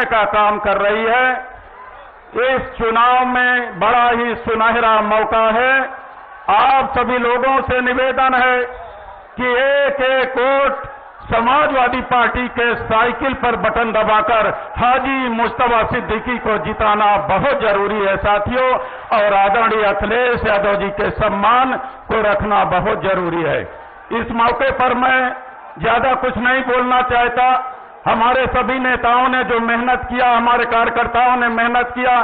का काम कर रही है। इस चुनाव में बड़ा ही सुनहरा मौका है। आप सभी लोगों से निवेदन है कि एक एक वोट समाजवादी पार्टी के साइकिल पर बटन दबाकर हाजी मुस्तफा सिद्दीकी को जिताना बहुत जरूरी है साथियों, और आदरणीय अखिलेश यादव जी के सम्मान को रखना बहुत जरूरी है। इस मौके पर मैं ज्यादा कुछ नहीं बोलना चाहता। हमारे सभी नेताओं ने जो मेहनत किया, हमारे कार्यकर्ताओं ने मेहनत किया,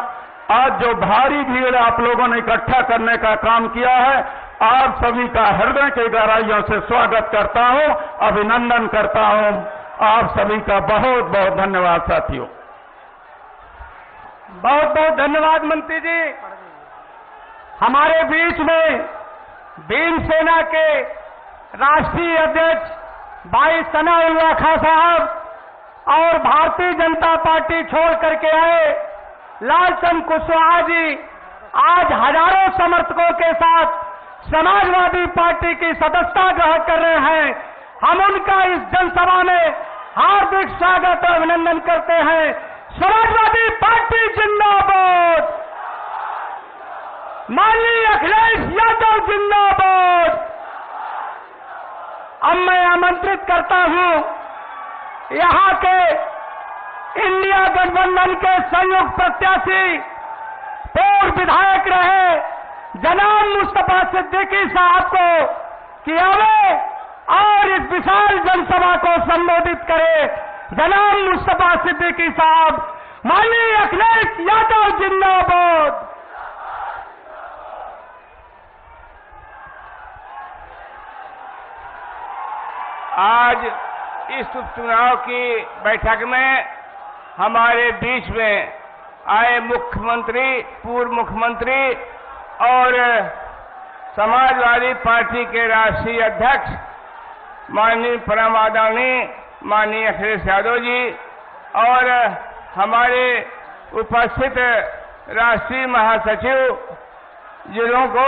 आज जो भारी भीड़ आप लोगों ने इकट्ठा करने का काम किया है, आप सभी का हृदय की गहराइयों से स्वागत करता हूं, अभिनंदन करता हूं। आप सभी का बहुत बहुत धन्यवाद साथियों। बहुत बहुत धन्यवाद मंत्री जी। हमारे बीच में भीम सेना के राष्ट्रीय अध्यक्ष भाई सनाउल्लाह खां साहब और भारतीय जनता पार्टी छोड़ करके आए लालचंद कुशवाहा जी आज हजारों समर्थकों के साथ समाजवादी पार्टी की सदस्यता ग्रहण कर रहे हैं। हम उनका इस जनसभा में हार्दिक स्वागत और अभिनंदन करते हैं। समाजवादी पार्टी जिंदाबाद, माननीय अखिलेश यादव जिंदाबाद। अब मैं आमंत्रित करता हूं यहां के इंडिया गठबंधन के संयुक्त प्रत्याशी पूर्व विधायक रहे जनाब मुस्तफा सिद्दीकी साहब को कि आवे और इस विशाल जनसभा को संबोधित करे। जनाब मुस्तफा सिद्दीकी साहब, माननीय अखिलेश यादव जिंदाबाद। आज इस उपचुनाव की बैठक में हमारे बीच में आए मुख्यमंत्री, पूर्व मुख्यमंत्री और समाजवादी पार्टी के राष्ट्रीय अध्यक्ष माननीय परम आदरणीय माननीय अखिलेश यादव जी और हमारे उपस्थित राष्ट्रीय महासचिव, जिलों को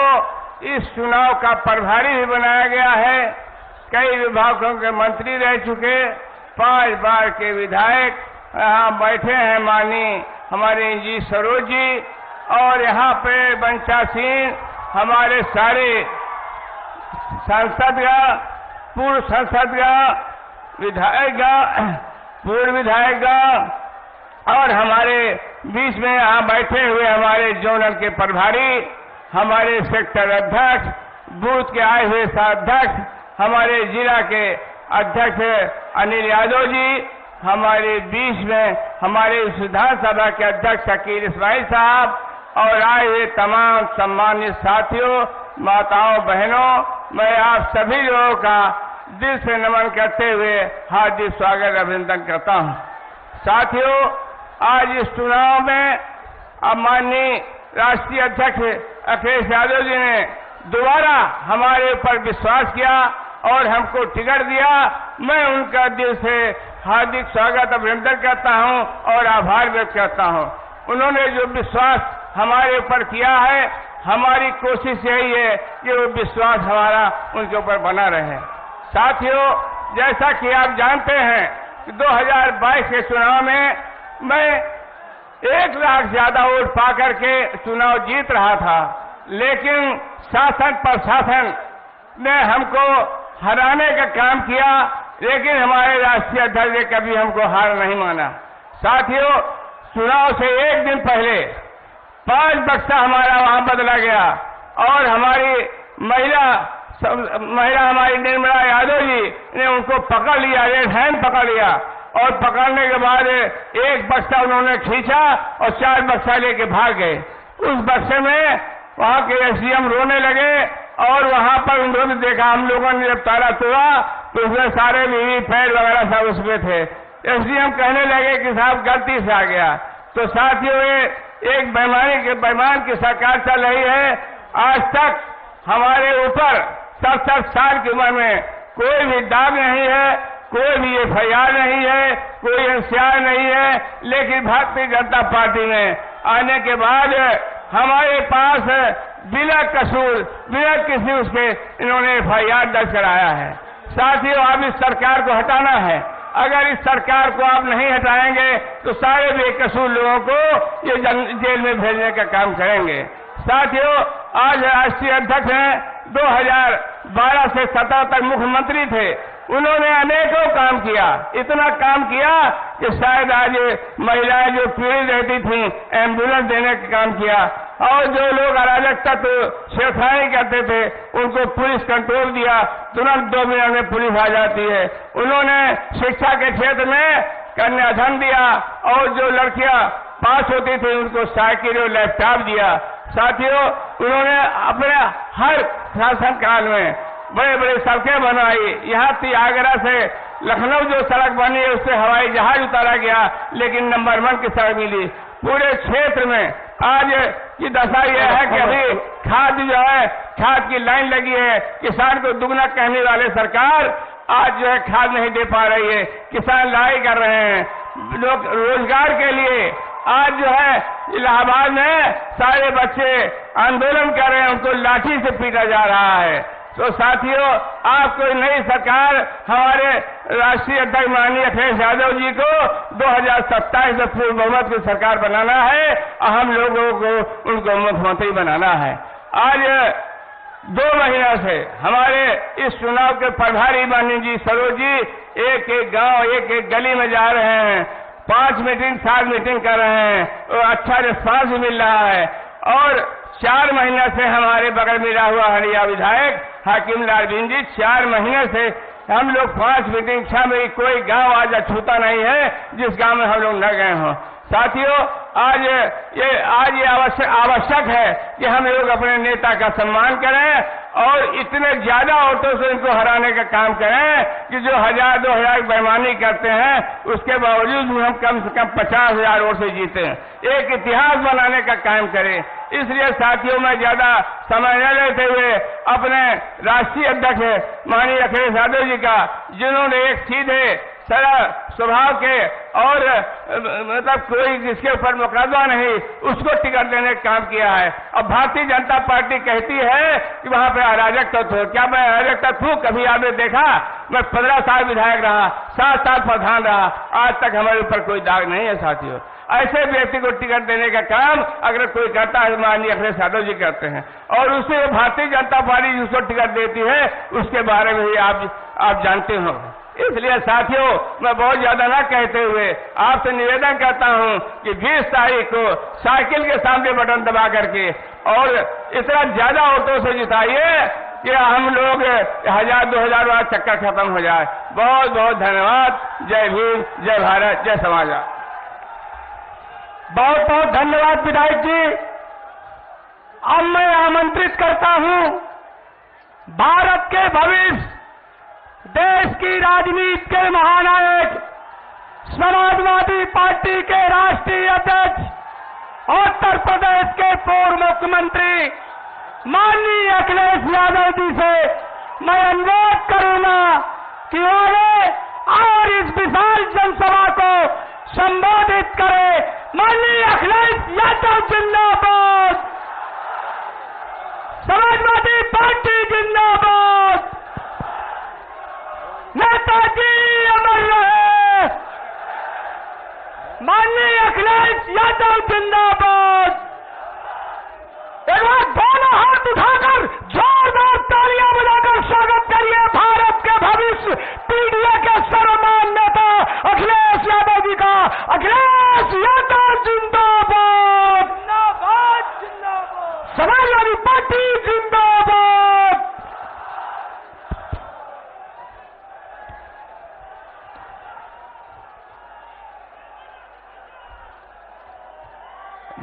इस चुनाव का प्रभारी भी बनाया गया है। कई विभागों के मंत्री रह चुके, 5 बार के विधायक यहाँ बैठे हैं, माननीय हमारे जी सरोज जी, और यहाँ पे बंचा सिंह, हमारे सारे सांसदगण, पूर्व सांसदगण, विधायकगण, पूर्व विधायकगण, और हमारे बीच में यहाँ बैठे हुए हमारे जोनल के प्रभारी, हमारे सेक्टर अध्यक्ष, बूथ के आए हुए अध्यक्ष, हमारे जिला के अध्यक्ष अनिल यादव जी, हमारे बीच में हमारे विधानसभा के अध्यक्ष शकील इस्माइल साहब, और आए हुए तमाम सम्मानित साथियों, माताओं, बहनों, मैं आप सभी लोगों का दिल से नमन करते हुए हार्दिक स्वागत अभिनंदन करता हूं। साथियों, आज इस चुनाव में अब माननीय राष्ट्रीय अध्यक्ष अखिलेश यादव जी ने दोबारा हमारे ऊपर विश्वास किया और हमको टिकट दिया। मैं उनका दिल से हार्दिक स्वागत अभिनंदन करता हूं और आभार व्यक्त करता हूं। उन्होंने जो विश्वास हमारे ऊपर किया है, हमारी कोशिश यही है कि वो विश्वास हमारा उनके ऊपर बना रहे। साथियों, जैसा कि आप जानते हैं कि 2022 के चुनाव में मैं 1 लाख ज्यादा वोट पा करके चुनाव जीत रहा था, लेकिन शासन प्रशासन ने हमको हराने का काम किया, लेकिन हमारे राष्ट्रीय अध्यक्ष ने कभी हमको हार नहीं माना। साथियों, चुनाव से 1 दिन पहले 5 बक्सा हमारा वहां बदला गया और हमारी महिला हमारी निर्मला यादव जी ने उनको पकड़ लिया, रेड हैंड पकड़ लिया, और पकड़ने के बाद 1 बक्सा उन्होंने खींचा और 4 बक्सा लेके भाग गए। उस बक्से में वहां के एसडीएम रोने लगे और वहां पर उन्होंने देखा, हम लोगों ने जब ताला तोड़ा तो उसमें सारे वीवीपैट वगैरह सब उसमें थे। एसडीएम कहने लगे कि साहब गलती से आ गया। तो साथियों, एक बेईमान की सरकार चल रही है। आज तक हमारे ऊपर 67 साल की उम्र में कोई भी दाग नहीं है, कोई भी एफआईआर नहीं है, कोई एनसीआर नहीं है, लेकिन भारतीय जनता पार्टी में आने के बाद हमारे पास बिना कसूर, बिना किसी उसके इन्होंने एफआईआर दर्ज कराया है। साथियों, अब इस सरकार को हटाना है। अगर इस सरकार को आप नहीं हटाएंगे तो सारे बेकसूर लोगों को ये जेल में भेजने का काम करेंगे। साथियों, आज राष्ट्रीय अध्यक्ष हैं, 2012 से 17 तक मुख्यमंत्री थे। उन्होंने अनेकों काम किया, इतना काम किया कि शायद आज महिलाएं जो पीड़ित रहती थी एम्बुलेंस देने का काम किया, और जो लोग अराजक तत्व छेड़छाड़ी करते थे उनको पुलिस कंट्रोल दिया, तुरंत 2 मिनट में पुलिस आ जाती है। उन्होंने शिक्षा के क्षेत्र में कन्याधन दिया, और जो लड़कियां पास होती थी उनको साइकिल और लैपटॉप दिया। साथियों, उन्होंने अपने हर शासनकाल में बड़े बड़े सड़कें बनवाई। यहाँ थी आगरा से लखनऊ जो सड़क बनी है उससे हवाई जहाज उतारा गया, लेकिन नंबर 1 की सड़क मिली। पूरे क्षेत्र में आज की दशा यह है कि अभी खाद जो है, खाद की लाइन लगी है। किसान को दुगना कहने वाले सरकार आज जो है खाद नहीं दे पा रही है। किसान लड़ाई कर रहे हैं लोग रोजगार के लिए। आज जो है इलाहाबाद में सारे बच्चे आंदोलन कर रहे हैं, उनको लाठी से पीटा जा रहा है। तो साथियों, आपको नई सरकार हमारे राष्ट्रीय अध्यक्ष माननीय अखिलेश यादव जी को 2027 में पूर्ण बहुमत की सरकार बनाना है और हम लोगों को उनको मुख्यमंत्री बनाना है। आज 2 महीना से हमारे इस चुनाव के प्रभारी माननीय जी सरोज जी एक एक गांव, एक एक गली में जा रहे हैं, 5 मीटिंग 7 मीटिंग कर रहे हैं और अच्छा रिस्पांस भी मिल रहा है। और 4 महीने से हमारे बगल में रहा हुआ हरिया विधायक हाकिम लाल बिन जी 4 महीने से हम लोग 5 मीटिंग 6 में कोई गांव आज छूता नहीं है जिस गांव में हम लोग न गए हों। साथियों, आज ये आवश्यक है कि हम लोग अपने नेता का सम्मान करें और इतने ज्यादा वोटों से इनको हराने का काम करें कि जो 1000-2000 बेईमानी करते हैं उसके बावजूद भी हम कम से कम 50,000 वोट से जीते हैं। एक इतिहास बनाने का काम करें। इसलिए साथियों, मैं ज्यादा समय न लेते हुए अपने राष्ट्रीय अध्यक्ष माननीय अखिलेश यादव जी का, जिन्होंने एक सीधे सरल स्वभाव के और मतलब कोई जिसके ऊपर मुकदमा नहीं, उसको टिकट देने का काम किया है। अब भारतीय जनता पार्टी कहती है कि वहां पे अराजक तत्व। क्या मैं अराजक तत्व? कभी आपने देखा? मैं 15 साल विधायक रहा, 7 साल प्रधान रहा, आज तक हमारे ऊपर कोई दाग नहीं है। साथियों, ऐसे व्यक्ति को टिकट देने का काम अगर कोई करता है माननीय अखिलेश यादव जी करते हैं, और उससे भारतीय जनता पार्टी जिसको टिकट देती है उसके बारे में भी आप जानते हो। इसलिए साथियों, मैं बहुत ज्यादा ना कहते हुए आपसे निवेदन करता हूं कि 20 तारीख को साइकिल के सामने बटन दबा करके और इतना ज्यादा वोटों से जिताइए कि हम लोग 1000-2000 वाला चक्कर खत्म हो जाए। बहुत बहुत धन्यवाद। जय भीम, जय भारत, जय समाजवाद। बहुत बहुत धन्यवाद विधायक जी। अब मैं आमंत्रित करता हूं भारत के भविष्य, देश की राजनीति के महानायक, समाजवादी पार्टी के राष्ट्रीय अध्यक्ष, उत्तर प्रदेश के पूर्व मुख्यमंत्री माननीय अखिलेश यादव जी से मैं अनुरोध करूंगा कि आगे और इस विशाल जनसभा को संबोधित करें। माननीय अखिलेश यादव जिंदाबाद, समाजवादी पार्टी जिंदाबाद, नेताजी अमर रहे, माननीय अखिलेश यादव जिंदाबाद। एक बार दोनों हाथ उठाकर जोरदार तालियां बजाकर स्वागत करिए भारत के भविष्य पीढ़ी के सर्वमान नेता अखिलेश यादव जी का। अखिलेश यादव जिंदाबाद, जिंदाबाद, जिंदाबाद, समाजवादी पार्टी जिंदाबाद।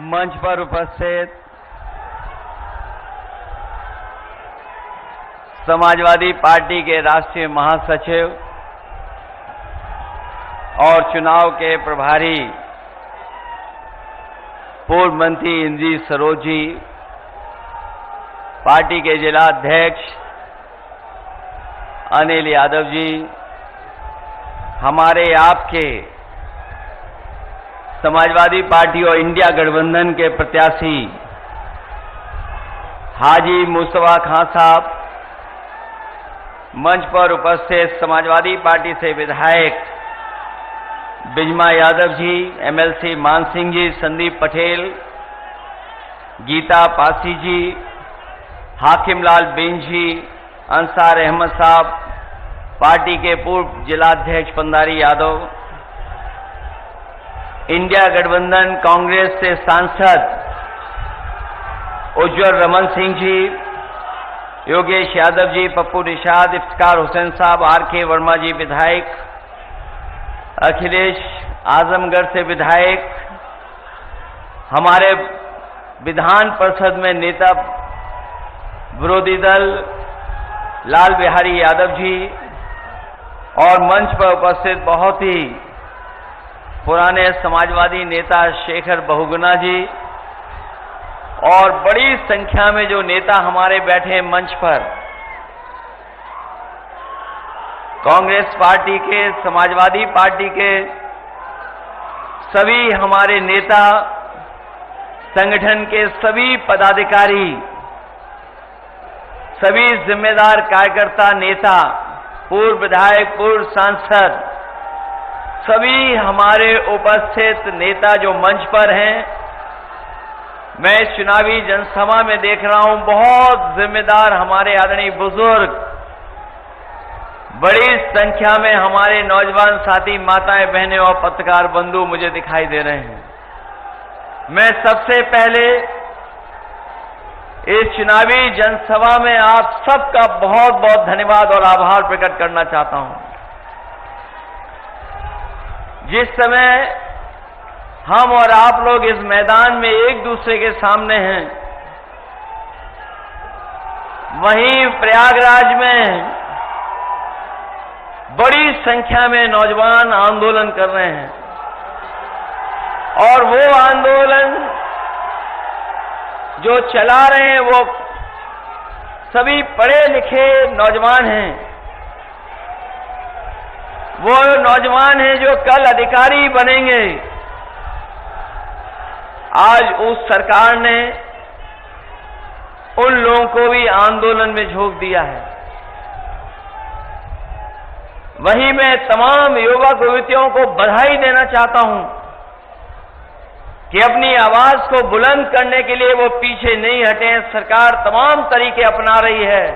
मंच पर उपस्थित समाजवादी पार्टी के राष्ट्रीय महासचिव और चुनाव के प्रभारी पूर्व मंत्री इंद्री सरोज जी, पार्टी के जिला अध्यक्ष अनिल यादव जी, हमारे आपके समाजवादी पार्टी और इंडिया गठबंधन के प्रत्याशी हाजी मुस्तफा खान साहब, मंच पर उपस्थित समाजवादी पार्टी से विधायक बिजमा यादव जी, एमएलसी मान सिंह जी, संदीप पटेल, गीता पासी जी, हाकिमलाल बिन जी, अंसार अहमद साहब, पार्टी के पूर्व जिलाध्यक्ष पंदारी यादव, इंडिया गठबंधन कांग्रेस से सांसद उज्ज्वल रमन सिंह जी, योगेश यादव जी, पप्पू निषाद, इफ्तिकार हुसैन साहब, आर.के. वर्मा जी विधायक, अखिलेश आजमगढ़ से विधायक, हमारे विधान परिषद में नेता विरोधी दल लाल बिहारी यादव जी और मंच पर उपस्थित बहुत ही पुराने समाजवादी नेता शेखर बहुगुणा जी और बड़ी संख्या में जो नेता हमारे बैठे मंच पर, कांग्रेस पार्टी के, समाजवादी पार्टी के सभी हमारे नेता, संगठन के सभी पदाधिकारी, सभी जिम्मेदार कार्यकर्ता नेता, पूर्व विधायक, पूर्व सांसद, सभी हमारे उपस्थित नेता जो मंच पर हैं, मैं इस चुनावी जनसभा में देख रहा हूं बहुत जिम्मेदार हमारे आदरणीय बुजुर्ग, बड़ी संख्या में हमारे नौजवान साथी, माताएं, बहनें और पत्रकार बंधु मुझे दिखाई दे रहे हैं। मैं सबसे पहले इस चुनावी जनसभा में आप सबका बहुत बहुत धन्यवाद और आभार प्रकट करना चाहता हूं। जिस समय हम और आप लोग इस मैदान में एक दूसरे के सामने हैं, वहीं प्रयागराज में बड़ी संख्या में नौजवान आंदोलन कर रहे हैं और वो आंदोलन जो चला रहे हैं वो सभी पढ़े लिखे नौजवान हैं। वो नौजवान हैं जो कल अधिकारी बनेंगे। आज उस सरकार ने उन लोगों को भी आंदोलन में झोंक दिया है। वहीं मैं तमाम युवक युवतियों को बधाई देना चाहता हूं कि अपनी आवाज को बुलंद करने के लिए वो पीछे नहीं हटे हैं। सरकार तमाम तरीके अपना रही है,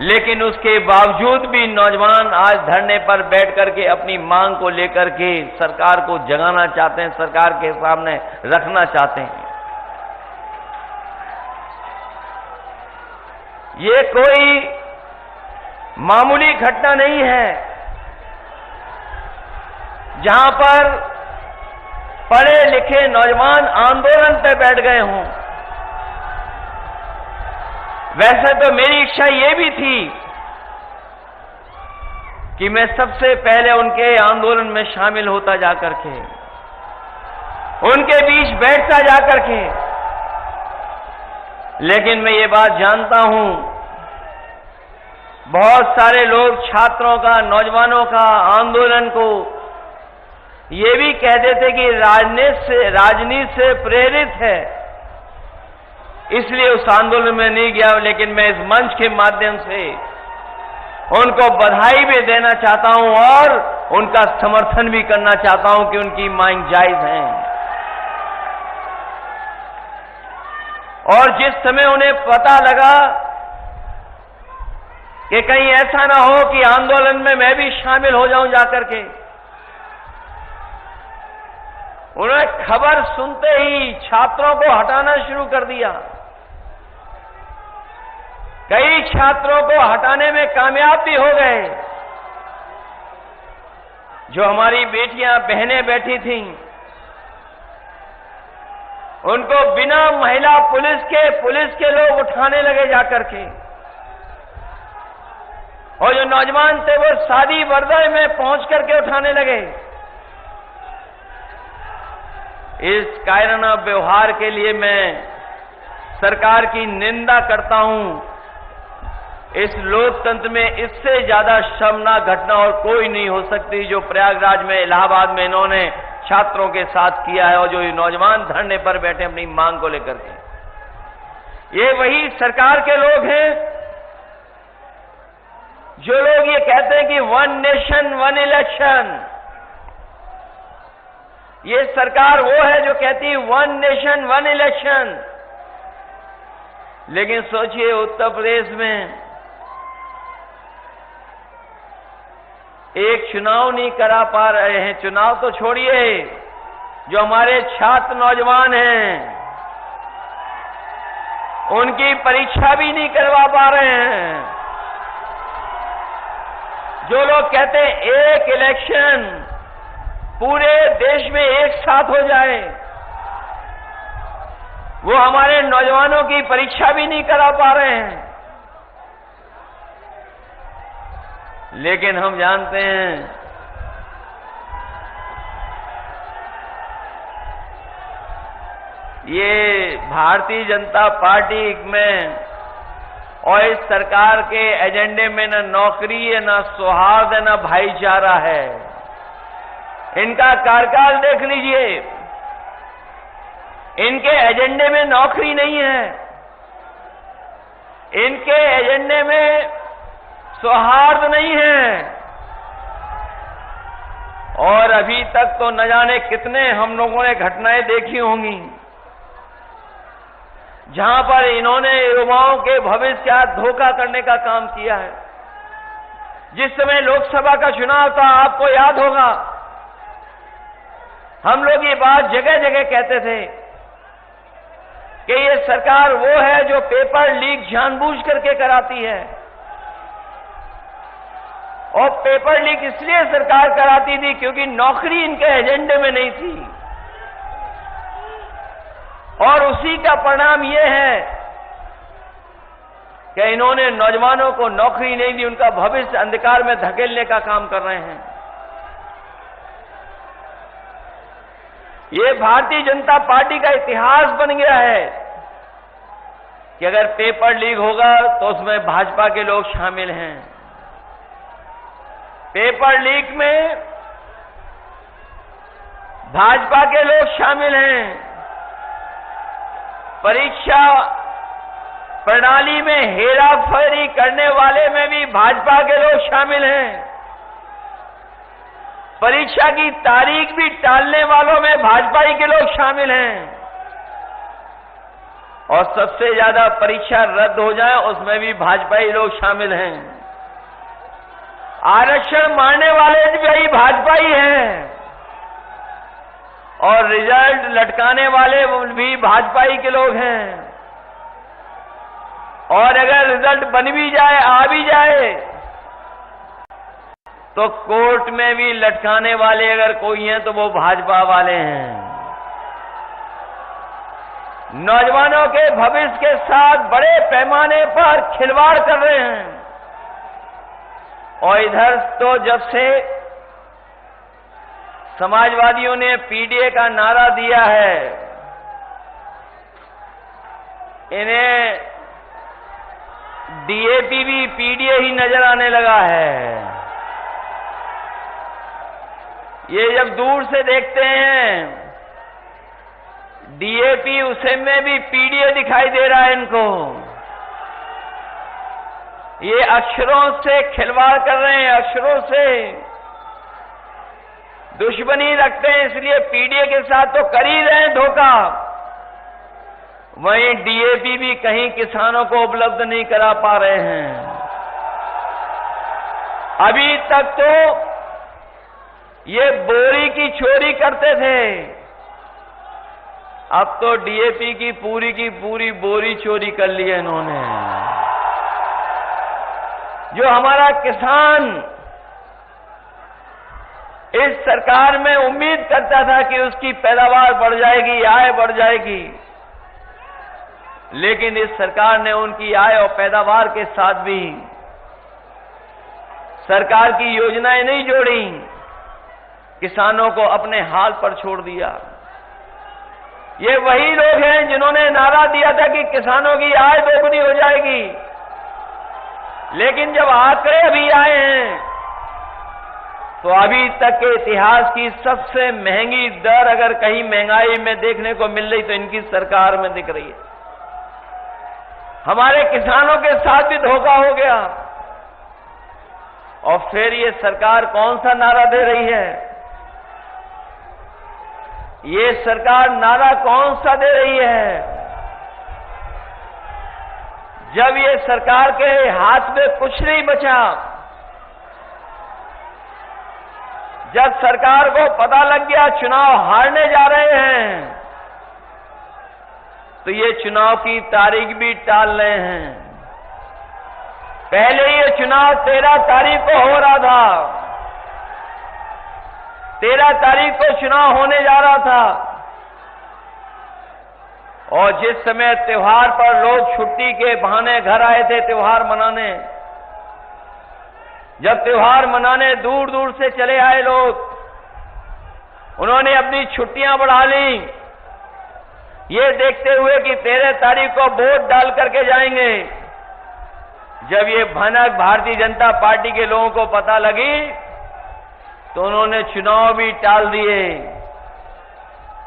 लेकिन उसके बावजूद भी नौजवान आज धरने पर बैठ करके अपनी मांग को लेकर के सरकार को जगाना चाहते हैं, सरकार के सामने रखना चाहते हैं। ये कोई मामूली घटना नहीं है जहां पर पढ़े लिखे नौजवान आंदोलन पर बैठ गए हों। वैसे तो मेरी इच्छा ये भी थी कि मैं सबसे पहले उनके आंदोलन में शामिल होता जाकर के, उनके बीच बैठता जाकर के, लेकिन मैं ये बात जानता हूं बहुत सारे लोग छात्रों का, नौजवानों का आंदोलन को ये भी कह देते कि राजनीति से प्रेरित है, इसलिए उस आंदोलन में नहीं गया। लेकिन मैं इस मंच के माध्यम से उनको बधाई भी देना चाहता हूं और उनका समर्थन भी करना चाहता हूं कि उनकी मांग जायज है। और जिस समय उन्हें पता लगा कि कहीं ऐसा ना हो कि आंदोलन में मैं भी शामिल हो जाऊं जाकर के, उन्होंने खबर सुनते ही छात्रों को हटाना शुरू कर दिया। कई छात्रों को हटाने में कामयाब भी हो गए। जो हमारी बेटियां, बहनें बैठी थीं, उनको बिना महिला पुलिस के लोग उठाने लगे जाकर के, और जो नौजवान थे वो शादी वर्दी में पहुंच करके उठाने लगे। इस कायराना व्यवहार के लिए मैं सरकार की निंदा करता हूं। इस लोकतंत्र में इससे ज्यादा शर्मनाक घटना और कोई नहीं हो सकती जो प्रयागराज में, इलाहाबाद में इन्होंने छात्रों के साथ किया है, और जो ये नौजवान धरने पर बैठे अपनी मांग को लेकर के। ये वही सरकार के लोग हैं जो लोग ये कहते हैं कि 1 नेशन 1 इलेक्शन, ये सरकार वो है जो कहती है 1 नेशन 1 इलेक्शन, लेकिन सोचिए उत्तर प्रदेश में एक चुनाव नहीं करा पा रहे हैं। चुनाव तो छोड़िए, जो हमारे छात्र नौजवान हैं उनकी परीक्षा भी नहीं करवा पा रहे हैं। जो लोग कहते हैं एक इलेक्शन पूरे देश में एक साथ हो जाए, वो हमारे नौजवानों की परीक्षा भी नहीं करा पा रहे हैं। लेकिन हम जानते हैं ये भारतीय जनता पार्टी में और इस सरकार के एजेंडे में न नौकरी है, न सौहार्द है, न भाईचारा है। इनका कार्यकाल देख लीजिए, इनके एजेंडे में नौकरी नहीं है, इनके एजेंडे में सौहार्द नहीं है, और अभी तक तो न जाने कितने हम लोगों ने घटनाएं देखी होंगी जहां पर इन्होंने युवाओं के भविष्य का धोखा करने का काम किया है। जिस समय लोकसभा का चुनाव था, आपको याद होगा, हम लोग ये बात जगह जगह कहते थे कि ये सरकार वो है जो पेपर लीक जानबूझ करके कराती है, और पेपर लीक इसलिए सरकार कराती थी क्योंकि नौकरी इनके एजेंडे में नहीं थी। और उसी का परिणाम ये है कि इन्होंने नौजवानों को नौकरी नहीं दी, उनका भविष्य अंधकार में धकेलने का काम कर रहे हैं। ये भारतीय जनता पार्टी का इतिहास बन गया है कि अगर पेपर लीक होगा तो उसमें भाजपा के लोग शामिल हैं। पेपर लीक में भाजपा के लोग शामिल हैं। परीक्षा प्रणाली में हेराफेरी करने वाले में भी भाजपा के लोग शामिल हैं। परीक्षा की तारीख भी टालने वालों में भाजपा ही के लोग शामिल हैं, और सबसे ज्यादा परीक्षा रद्द हो जाए उसमें भी भाजपा ही लोग शामिल हैं। आरक्षण मारने वाले भी भाजपा ही हैं, और रिजल्ट लटकाने वाले भी भाजपा ही के लोग हैं। और अगर रिजल्ट बन भी जाए, आ भी जाए, तो कोर्ट में भी लटकाने वाले अगर कोई हैं तो वो भाजपा वाले हैं। नौजवानों के भविष्य के साथ बड़े पैमाने पर खिलवाड़ कर रहे हैं। और इधर तो जब से समाजवादियों ने पीडीए का नारा दिया है, इन्हें डीएपी भी पीडीए ही नजर आने लगा है। ये जब दूर से देखते हैं डीएपी, उसे में भी पीडीए दिखाई दे रहा है इनको। ये अक्षरों से खिलवाड़ कर रहे हैं, अक्षरों से दुश्मनी रखते हैं, इसलिए पीडीए के साथ तो कर ही रहे हैं धोखा। वहीं डीएपी भी कहीं किसानों को उपलब्ध नहीं करा पा रहे हैं। अभी तक तो ये बोरी की चोरी करते थे, अब तो डीएपी की पूरी बोरी चोरी कर ली है इन्होंने। जो हमारा किसान इस सरकार में उम्मीद करता था कि उसकी पैदावार बढ़ जाएगी, आय बढ़ जाएगी, लेकिन इस सरकार ने उनकी आय और पैदावार के साथ भी सरकार की योजनाएं नहीं जोड़ी, किसानों को अपने हाल पर छोड़ दिया। ये वही लोग हैं जिन्होंने नारा दिया था कि किसानों की आय दोगुनी हो जाएगी, लेकिन जब आंकड़े अभी आए हैं तो अभी तक के इतिहास की सबसे महंगी दर अगर कहीं महंगाई में देखने को मिल रही तो इनकी सरकार में दिख रही है। हमारे किसानों के साथ भी धोखा हो गया। और फिर ये सरकार कौन सा नारा दे रही है ये सरकार नारा कौन सा दे रही है? जब ये सरकार के हाथ में कुछ नहीं बचा, जब सरकार को पता लग गया चुनाव हारने जा रहे हैं, तो ये चुनाव की तारीख भी टाल रहे हैं। पहले ये चुनाव 13 तारीख को हो रहा था, 13 तारीख को चुनाव होने जा रहा था, और जिस समय त्योहार पर लोग छुट्टी के बहाने घर आए थे त्योहार मनाने, जब त्योहार मनाने दूर दूर से चले आए लोग, उन्होंने अपनी छुट्टियां बढ़ा ली, ये देखते हुए कि 13 तारीख को वोट डाल करके जाएंगे। जब ये भनक भारतीय जनता पार्टी के लोगों को पता लगी, तो उन्होंने चुनाव भी टाल दिए।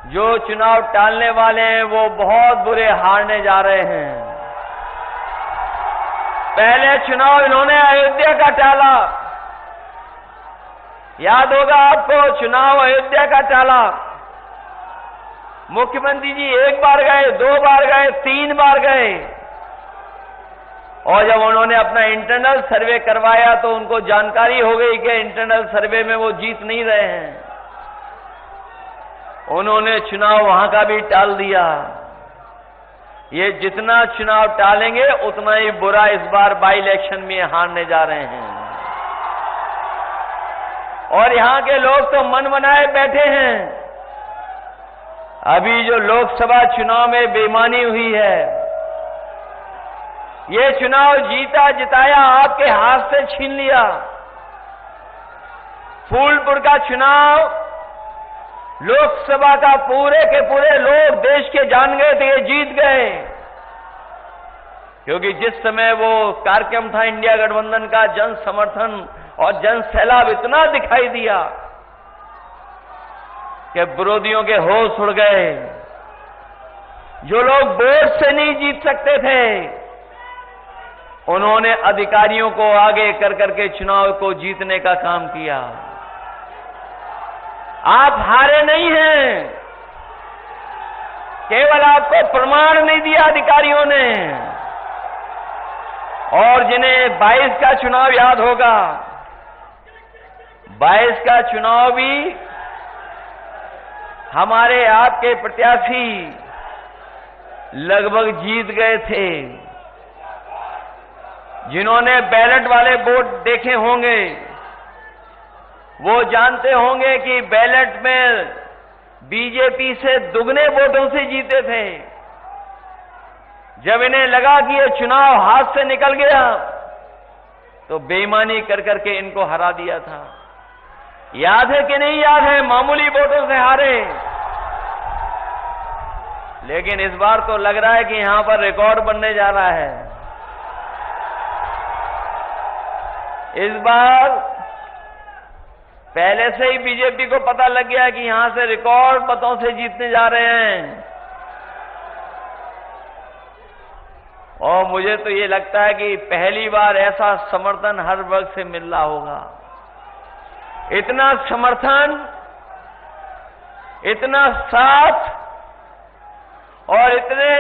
जो चुनाव टालने वाले हैं वो बहुत बुरे हारने जा रहे हैं। पहले चुनाव इन्होंने अयोध्या का टाला, याद होगा आपको, चुनाव अयोध्या का टाला। मुख्यमंत्री जी 1 बार गए, 2 बार गए, 3 बार गए, और जब उन्होंने अपना इंटरनल सर्वे करवाया तो उनको जानकारी हो गई कि इंटरनल सर्वे में वो जीत नहीं रहे हैं। उन्होंने चुनाव वहां का भी टाल दिया। ये जितना चुनाव टालेंगे उतना ही बुरा इस बार बाई इलेक्शन में हारने जा रहे हैं। और यहां के लोग तो मन बनाए बैठे हैं। अभी जो लोकसभा चुनाव में बेईमानी हुई है, ये चुनाव जीता जिताया आपके हाथ से छीन लिया। फूलपुर का चुनाव लोकसभा का पूरे के पूरे लोग देश के जान गए थे, ये जीत गए, क्योंकि जिस समय वो कार्यक्रम था इंडिया गठबंधन का, जन समर्थन और जन सैलाब इतना दिखाई दिया कि विरोधियों के होश उड़ गए। जो लोग वोट से नहीं जीत सकते थे, उन्होंने अधिकारियों को आगे कर करके चुनाव को जीतने का काम किया। आप हारे नहीं हैं, केवल आपको प्रमाण नहीं दिया अधिकारियों ने। और जिन्हें 22 का चुनाव याद होगा, 22 का चुनाव भी हमारे आपके प्रत्याशी लगभग जीत गए थे। जिन्होंने बैलेट वाले वोट देखे होंगे वो जानते होंगे कि बैलेट में बीजेपी से दुगने वोटों से जीते थे। जब इन्हें लगा कि ये चुनाव हाथ से निकल गया तो बेईमानी कर करके इनको हरा दिया था। याद है कि नहीं याद है? मामूली वोटों से हारे। लेकिन इस बार तो लग रहा है कि यहां पर रिकॉर्ड बनने जा रहा है। इस बार पहले से ही बीजेपी को पता लग गया कि यहां से रिकॉर्ड मतों से जीतने जा रहे हैं। और मुझे तो ये लगता है कि पहली बार ऐसा समर्थन हर वर्ग से मिल रहा होगा। इतना समर्थन, इतना साथ और इतने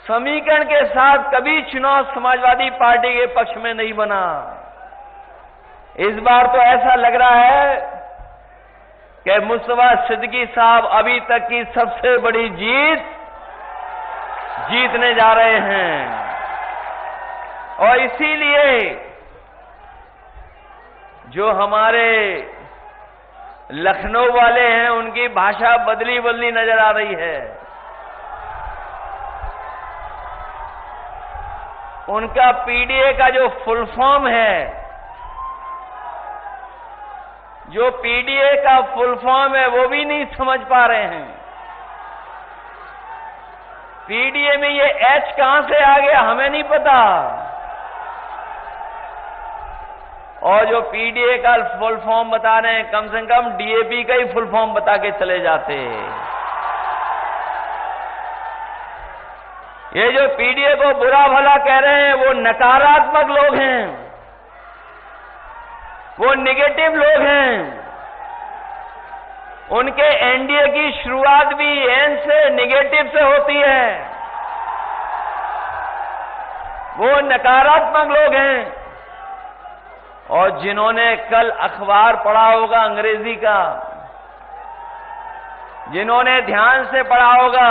समीकरण के साथ कभी चुनाव समाजवादी पार्टी के पक्ष में नहीं बना। इस बार तो ऐसा लग रहा है कि मुस्तफा सिद्दीकी साहब अभी तक की सबसे बड़ी जीत जीतने जा रहे हैं। और इसीलिए जो हमारे लखनऊ वाले हैं उनकी भाषा बदली बदली नजर आ रही है। उनका पीडीए का जो फुल फॉर्म है, जो पीडीए का फुल फॉर्म है वो भी नहीं समझ पा रहे हैं। पीडीए में ये एच कहां से आ गया हमें नहीं पता। और जो पीडीए का फुल फॉर्म बता रहे हैं, कम से कम डीएपी का ही फुल फॉर्म बता के चले जाते। ये जो पीडीए को बुरा भला कह रहे हैं वो नकारात्मक लोग हैं, वो नेगेटिव लोग हैं। उनके एनडीए की शुरुआत भी एन से नेगेटिव से होती है। वो नकारात्मक लोग हैं। और जिन्होंने कल अखबार पढ़ा होगा अंग्रेजी का, जिन्होंने ध्यान से पढ़ा होगा,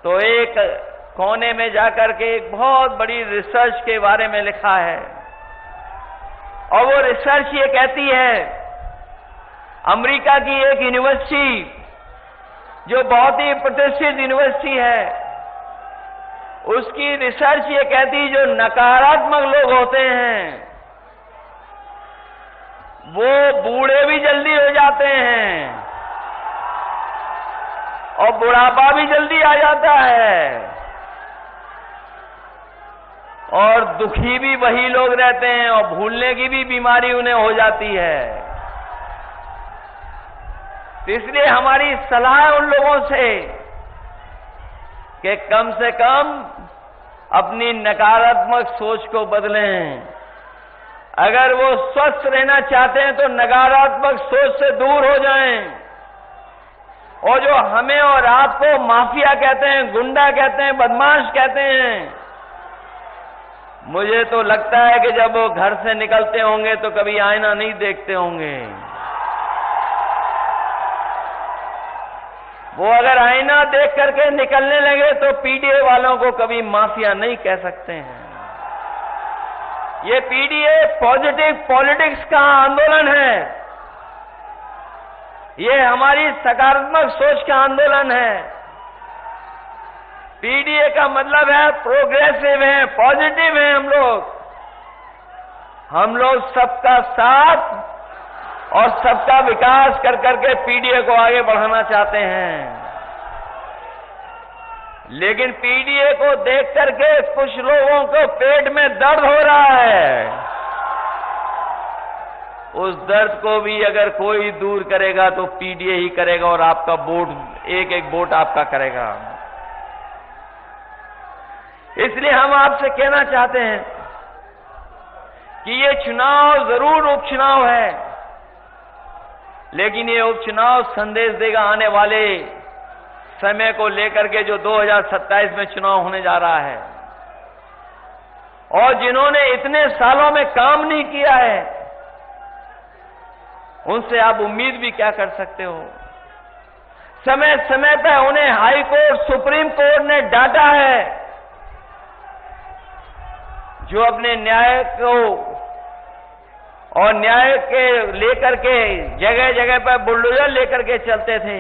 तो एक कोने में जाकर के एक बहुत बड़ी रिसर्च के बारे में लिखा है। और वो रिसर्च ये कहती है, अमेरिका की एक यूनिवर्सिटी जो बहुत ही प्रतिष्ठित यूनिवर्सिटी है, उसकी रिसर्च ये कहती, जो नकारात्मक लोग होते हैं वो बूढ़े भी जल्दी हो जाते हैं और बुढ़ापा भी जल्दी आ जाता है, और दुखी भी वही लोग रहते हैं, और भूलने की भी बीमारी उन्हें हो जाती है। तो इसलिए हमारी सलाह उन लोगों से कि कम से कम अपनी नकारात्मक सोच को बदलें। अगर वो स्वस्थ रहना चाहते हैं तो नकारात्मक सोच से दूर हो जाएं। और जो हमें और आपको माफिया कहते हैं, गुंडा कहते हैं, बदमाश कहते हैं, मुझे तो लगता है कि जब वो घर से निकलते होंगे तो कभी आईना नहीं देखते होंगे। वो अगर आईना देख करके निकलने लगे तो पीडीए वालों को कभी माफिया नहीं कह सकते हैं। ये पीडीए पॉजिटिव पॉलिटिक्स का आंदोलन है। ये हमारी सकारात्मक सोच का आंदोलन है। पीडीए का मतलब है प्रोग्रेसिव है, पॉजिटिव है। हम लोग सबका साथ और सबका विकास कर करके पीडीए को आगे बढ़ाना चाहते हैं। लेकिन पीडीए को देख करके कुछ लोगों को पेट में दर्द हो रहा है। उस दर्द को भी अगर कोई दूर करेगा तो पीडीए ही करेगा, और आपका वोट, एक एक वोट आपका करेगा। इसलिए हम आपसे कहना चाहते हैं कि ये चुनाव जरूर उपचुनाव है, लेकिन ये उपचुनाव संदेश देगा आने वाले समय को लेकर के जो 2027 में चुनाव होने जा रहा है। और जिन्होंने इतने सालों में काम नहीं किया है, उनसे आप उम्मीद भी क्या कर सकते हो। समय समय पर उन्हें हाई कोर्ट, सुप्रीम कोर्ट ने डांटा है, जो अपने न्याय को और न्याय के लेकर के जगह जगह पर बुलडोजर लेकर के चलते थे।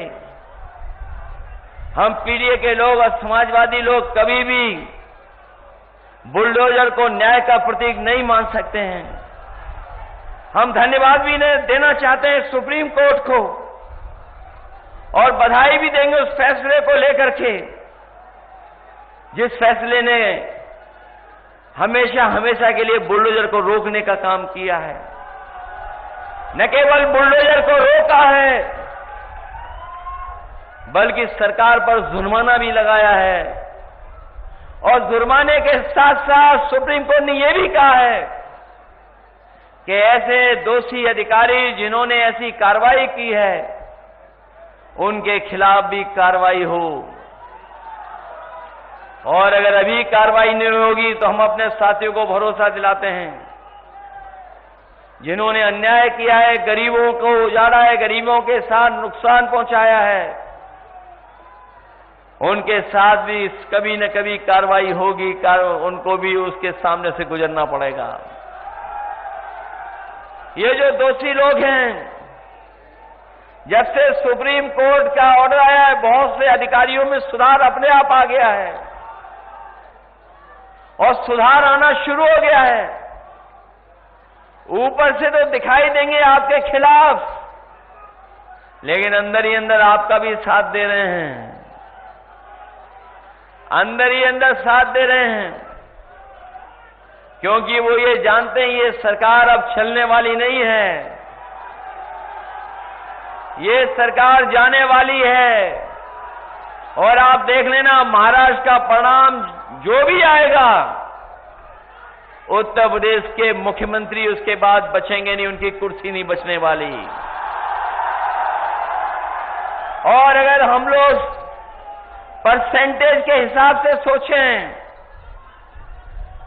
हम पीडीए के लोग और समाजवादी लोग कभी भी बुलडोजर को न्याय का प्रतीक नहीं मान सकते हैं। हम धन्यवाद भी देना चाहते हैं सुप्रीम कोर्ट को, और बधाई भी देंगे उस फैसले को लेकर के, जिस फैसले ने हमेशा हमेशा के लिए बुलडोजर को रोकने का काम किया है। न केवल बुलडोजर को रोका है, बल्कि सरकार पर जुर्माना भी लगाया है। और जुर्माने के साथ साथ सुप्रीम कोर्ट ने यह भी कहा है कि ऐसे दोषी अधिकारी जिन्होंने ऐसी कार्रवाई की है, उनके खिलाफ भी कार्रवाई हो। और अगर अभी कार्रवाई नहीं होगी तो हम अपने साथियों को भरोसा दिलाते हैं, जिन्होंने अन्याय किया है, गरीबों को उजाड़ा है, गरीबों के साथ नुकसान पहुंचाया है, उनके साथ भी कभी न कभी कार्रवाई होगी। उनको भी उसके सामने से गुजरना पड़ेगा। ये जो दोषी लोग हैं, जब से सुप्रीम कोर्ट का ऑर्डर आया है, बहुत से अधिकारियों में सुधार अपने आप आ गया है, और सुधार आना शुरू हो गया है। ऊपर से तो दिखाई देंगे आपके खिलाफ, लेकिन अंदर ही अंदर आपका भी साथ दे रहे हैं, अंदर ही अंदर साथ दे रहे हैं, क्योंकि वो ये जानते हैं ये सरकार अब चलने वाली नहीं है, ये सरकार जाने वाली है। और आप देख लेना, महाराष्ट्र का परिणाम जो भी आएगा, उत्तर प्रदेश के मुख्यमंत्री उसके बाद बचेंगे नहीं, उनकी कुर्सी नहीं बचने वाली। और अगर हम लोग परसेंटेज के हिसाब से सोचें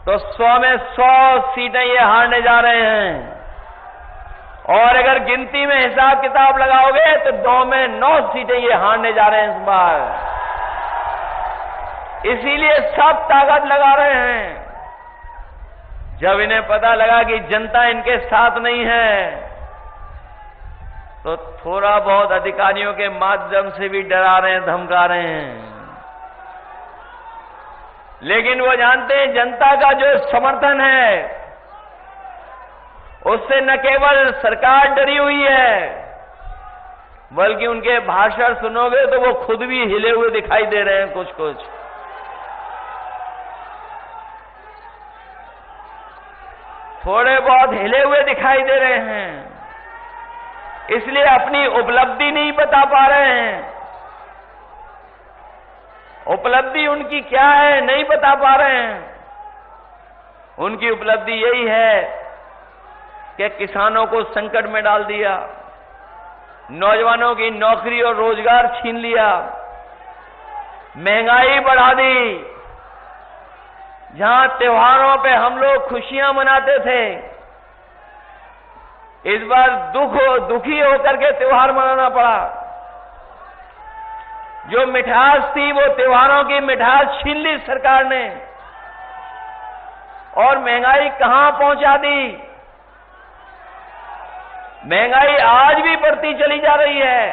तो 100 में 100 सीटें ये हारने जा रहे हैं, और अगर गिनती में हिसाब किताब लगाओगे तो 9 में 9 सीटें ये हारने जा रहे हैं इस बार। इसीलिए सब ताकत लगा रहे हैं। जब इन्हें पता लगा कि जनता इनके साथ नहीं है तो थोड़ा बहुत अधिकारियों के माध्यम से भी डरा रहे हैं, धमका रहे हैं, लेकिन वो जानते हैं जनता का जो समर्थन है उससे न केवल सरकार डरी हुई है, बल्कि उनके भाषण सुनोगे तो वो खुद भी हिले हुए दिखाई दे रहे हैं कुछ कुछ। थोड़े बहुत हिले हुए दिखाई दे रहे हैं, इसलिए अपनी उपलब्धि नहीं बता पा रहे हैं। उपलब्धि उनकी क्या है नहीं बता पा रहे हैं। उनकी उपलब्धि यही है कि किसानों को संकट में डाल दिया, नौजवानों की नौकरी और रोजगार छीन लिया, महंगाई बढ़ा दी। जहां त्योहारों पे हम लोग खुशियां मनाते थे, इस बार दुखी होकर के त्योहार मनाना पड़ा। जो मिठास थी वो त्योहारों की मिठास छीन ली सरकार ने, और महंगाई कहां पहुंचा दी। महंगाई आज भी बढ़ती चली जा रही है,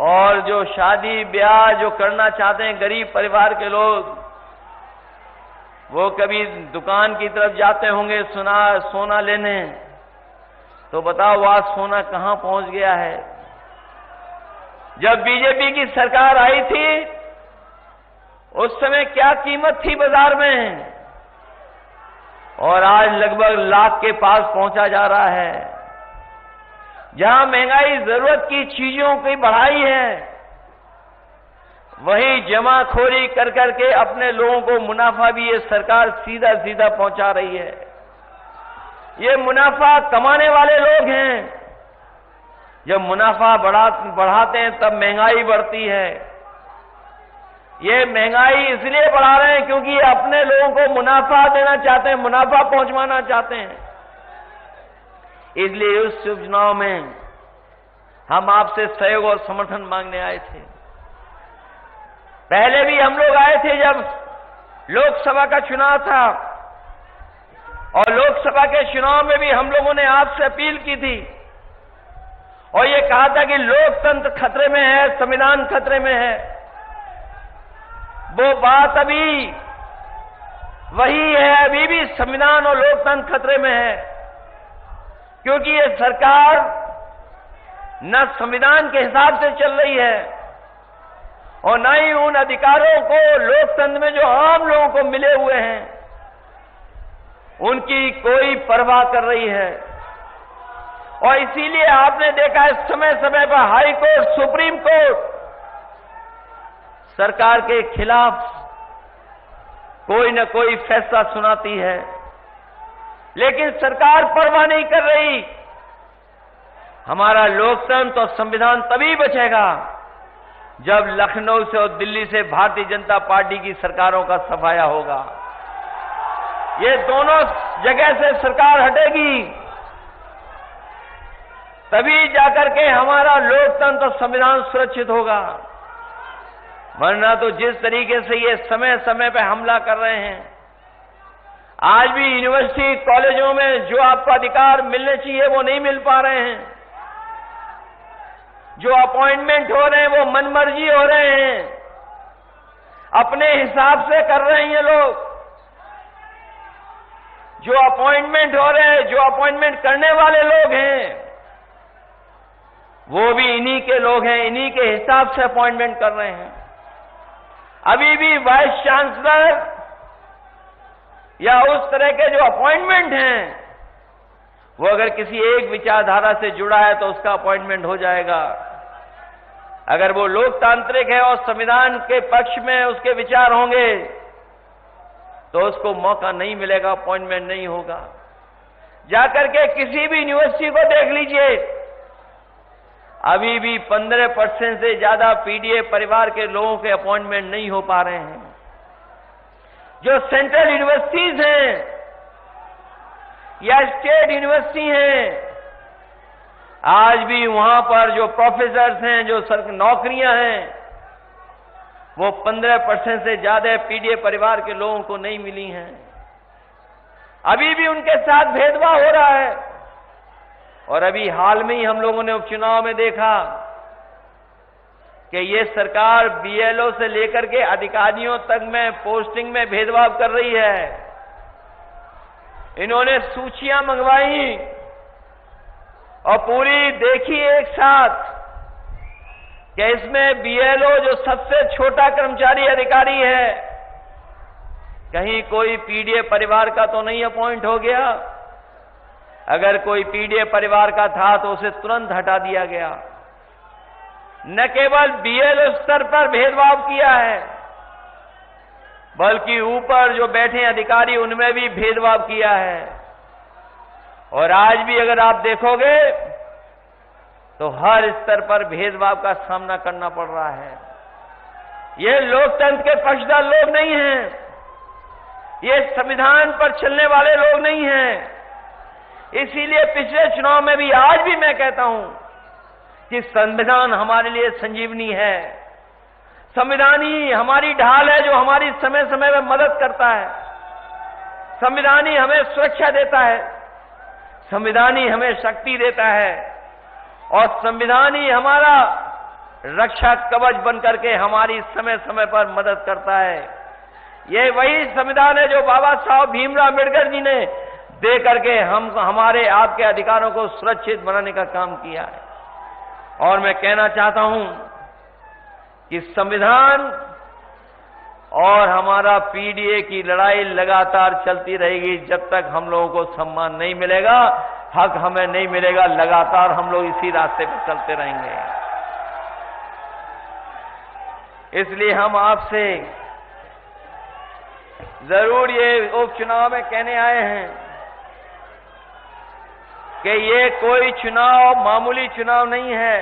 और जो शादी ब्याह जो करना चाहते हैं गरीब परिवार के लोग, वो कभी दुकान की तरफ जाते होंगे सोना लेने, तो बताओ आज सोना कहां पहुंच गया है। जब बीजेपी की सरकार आई थी उस समय क्या कीमत थी बाजार में, और आज लगभग लाख के पास पहुंचा जा रहा है। जहां महंगाई जरूरत की चीजों की बढ़ाई है, वहीं जमाखोरी कर करके अपने लोगों को मुनाफा भी ये सरकार सीधा सीधा पहुंचा रही है। ये मुनाफा कमाने वाले लोग हैं। जब मुनाफा बढ़ाते हैं तब महंगाई बढ़ती है। ये महंगाई इसलिए बढ़ा रहे हैं क्योंकि ये अपने लोगों को मुनाफा देना चाहते हैं, मुनाफा पहुंचवाना चाहते हैं। इसलिए उस शुभ चुनाव में हम आपसे सहयोग और समर्थन मांगने आए थे। पहले भी हम लोग आए थे जब लोकसभा का चुनाव था, और लोकसभा के चुनाव में भी हम लोगों ने आपसे अपील की थी और ये कहा था कि लोकतंत्र खतरे में है, संविधान खतरे में है। वो बात अभी वही है, अभी भी संविधान और लोकतंत्र खतरे में है, क्योंकि ये सरकार न संविधान के हिसाब से चल रही है और न ही उन अधिकारों को लोकतंत्र में जो आम लोगों को मिले हुए हैं उनकी कोई परवाह कर रही है। और इसीलिए आपने देखा है समय समय पर हाई कोर्ट, सुप्रीम कोर्ट सरकार के खिलाफ कोई न कोई फैसला सुनाती है, लेकिन सरकार परवाह नहीं कर रही। हमारा लोकतंत्र और संविधान तभी बचेगा जब लखनऊ से और दिल्ली से भारतीय जनता पार्टी की सरकारों का सफाया होगा। ये दोनों जगह से सरकार हटेगी तभी जाकर के हमारा लोकतंत्र और संविधान सुरक्षित होगा। वरना तो जिस तरीके से ये समय समय पे हमला कर रहे हैं, आज भी यूनिवर्सिटी कॉलेजों में जो आपको अधिकार मिलने चाहिए वो नहीं मिल पा रहे हैं। जो अपॉइंटमेंट हो रहे हैं वो मनमर्जी हो रहे हैं, अपने हिसाब से कर रहे हैं ये लोग। जो अपॉइंटमेंट हो रहे हैं, जो अपॉइंटमेंट करने वाले लोग हैं, वो भी इन्हीं के लोग हैं, इन्हीं के हिसाब से अपॉइंटमेंट कर रहे हैं। अभी भी वाइस चांसलर या उस तरह के जो अपॉइंटमेंट हैं, वो अगर किसी एक विचारधारा से जुड़ा है तो उसका अपॉइंटमेंट हो जाएगा। अगर वो लोकतांत्रिक है और संविधान के पक्ष में उसके विचार होंगे तो उसको मौका नहीं मिलेगा, अपॉइंटमेंट नहीं होगा। जाकर के किसी भी यूनिवर्सिटी को देख लीजिए, अभी भी 15% से ज्यादा पीडीए परिवार के लोगों के अपॉइंटमेंट नहीं हो पा रहे हैं। जो सेंट्रल यूनिवर्सिटीज हैं या स्टेट यूनिवर्सिटी हैं, आज भी वहां पर जो प्रोफेसर्स हैं, जो नौकरियां हैं, वो 15% से ज्यादा पीडीए परिवार के लोगों को नहीं मिली हैं। अभी भी उनके साथ भेदभाव हो रहा है। और अभी हाल में ही हम लोगों ने उपचुनाव में देखा कि ये सरकार बीएलओ से लेकर के अधिकारियों तक में पोस्टिंग में भेदभाव कर रही है। इन्होंने सूचियां मंगवाई और पूरी देखी एक साथ कि इसमें बीएलओ जो सबसे छोटा कर्मचारी अधिकारी है, कहीं कोई पीडीए परिवार का तो नहीं अपॉइंट हो गया। अगर कोई पीडीए परिवार का था तो उसे तुरंत हटा दिया गया। न केवल बीएलओ स्तर पर भेदभाव किया है, बल्कि ऊपर जो बैठे अधिकारी उनमें भी भेदभाव किया है। और आज भी अगर आप देखोगे तो हर स्तर पर भेदभाव का सामना करना पड़ रहा है। ये लोकतंत्र के पक्षधर लोग नहीं हैं, ये संविधान पर चलने वाले लोग नहीं हैं। इसीलिए पिछले चुनाव में भी, आज भी मैं कहता हूं कि संविधान हमारे लिए संजीवनी है। संविधान ही हमारी ढाल है जो हमारी समय समय में मदद करता है। संविधान ही हमें सुरक्षा देता है, संविधान ही हमें शक्ति देता है और संविधान ही हमारा रक्षा कवच बनकर के हमारी समय समय पर मदद करता है। ये वही संविधान है जो बाबा साहब भीमराव अम्बेडकर जी ने दे करके हमारे आपके अधिकारों को सुरक्षित बनाने का काम किया है। और मैं कहना चाहता हूं कि संविधान और हमारा पीडीए की लड़ाई लगातार चलती रहेगी जब तक हम लोगों को सम्मान नहीं मिलेगा, हक हमें नहीं मिलेगा। लगातार हम लोग इसी रास्ते पर चलते रहेंगे। इसलिए हम आपसे जरूर ये उपचुनाव में कहने आए हैं कि ये कोई चुनाव मामूली चुनाव नहीं है।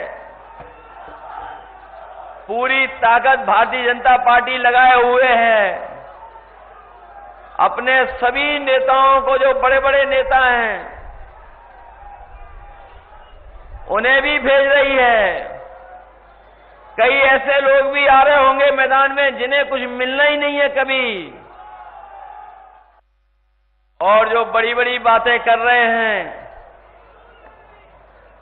पूरी ताकत भारतीय जनता पार्टी लगाए हुए है। अपने सभी नेताओं को, जो बड़े बड़े नेता हैं, उन्हें भी भेज रही है। कई ऐसे लोग भी आ रहे होंगे मैदान में जिन्हें कुछ मिलना ही नहीं है कभी, और जो बड़ी बड़ी बातें कर रहे हैं,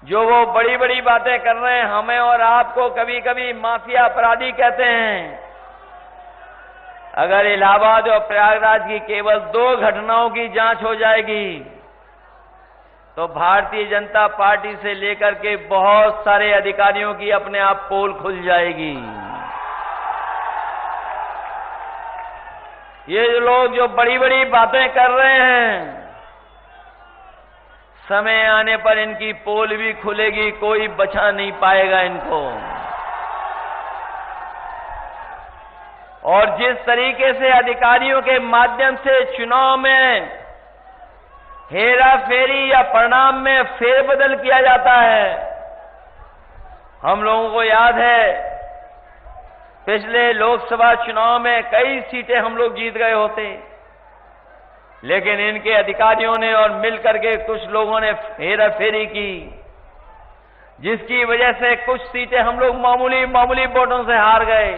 जो वो बड़ी बड़ी बातें कर रहे हैं, हमें और आपको कभी कभी माफिया अपराधी कहते हैं। अगर इलाहाबाद और प्रयागराज की केवल 2 घटनाओं की जांच हो जाएगी तो भारतीय जनता पार्टी से लेकर के बहुत सारे अधिकारियों की अपने आप पोल खुल जाएगी। ये जो लोग जो बड़ी बड़ी बातें कर रहे हैं, समय आने पर इनकी पोल भी खुलेगी, कोई बचा नहीं पाएगा इनको। और जिस तरीके से अधिकारियों के माध्यम से चुनाव में हेरा फेरी या परिणाम में फेरबदल किया जाता है, हम लोगों को याद है पिछले लोकसभा चुनाव में कई सीटें हम लोग जीत गए होते, लेकिन इनके अधिकारियों ने और मिलकर के कुछ लोगों ने हेरा फेरी की, जिसकी वजह से कुछ सीटें हम लोग मामूली मामूली वोटों से हार गए।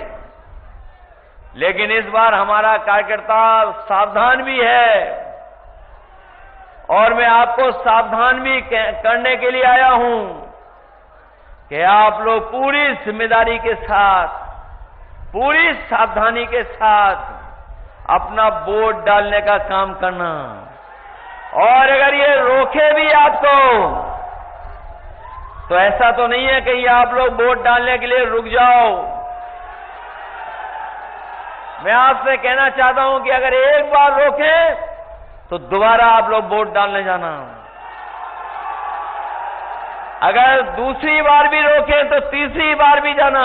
लेकिन इस बार हमारा कार्यकर्ता सावधान भी है और मैं आपको सावधान भी करने के लिए आया हूं कि आप लोग पूरी जिम्मेदारी के साथ, पूरी सावधानी के साथ अपना वोट डालने का काम करना। और अगर ये रोके भी आपको तो ऐसा तो नहीं है कि आप लोग वोट डालने के लिए रुक जाओ। मैं आपसे कहना चाहता हूं कि अगर एक बार रोकें तो दोबारा आप लोग वोट डालने जाना। अगर दूसरी बार भी रोकें तो तीसरी बार भी जाना,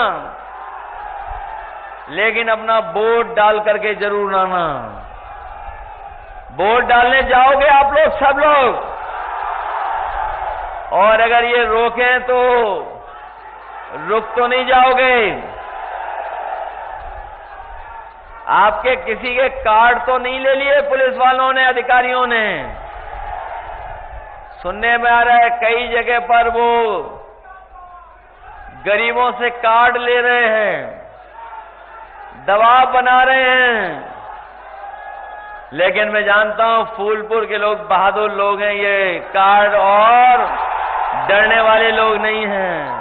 लेकिन अपना वोट डाल करके जरूर आना। वोट डालने जाओगे आप लोग, सब लोग। और अगर ये रोकें तो रुक तो नहीं जाओगे? आपके किसी के कार्ड तो नहीं ले लिए पुलिस वालों ने, अधिकारियों ने? सुनने में आ रहा है कई जगह पर वो गरीबों से कार्ड ले रहे हैं, दबाव बना रहे हैं। लेकिन मैं जानता हूं फूलपुर के लोग बहादुर लोग हैं, ये कार्ड और डरने वाले लोग नहीं हैं,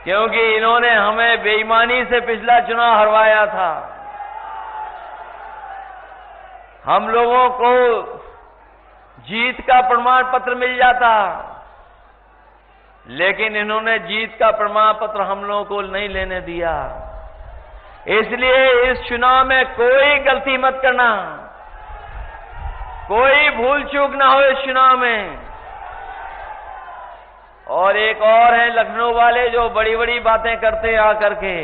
क्योंकि इन्होंने हमें बेईमानी से पिछला चुनाव हरवाया था। हम लोगों को जीत का प्रमाण पत्र मिल जाता, लेकिन इन्होंने जीत का प्रमाण पत्र हम लोगों को नहीं लेने दिया। इसलिए इस चुनाव में कोई गलती मत करना, कोई भूल चूक ना हो इस चुनाव में। और एक और है लखनऊ वाले जो बड़ी बड़ी बातें करते हैं आकर के,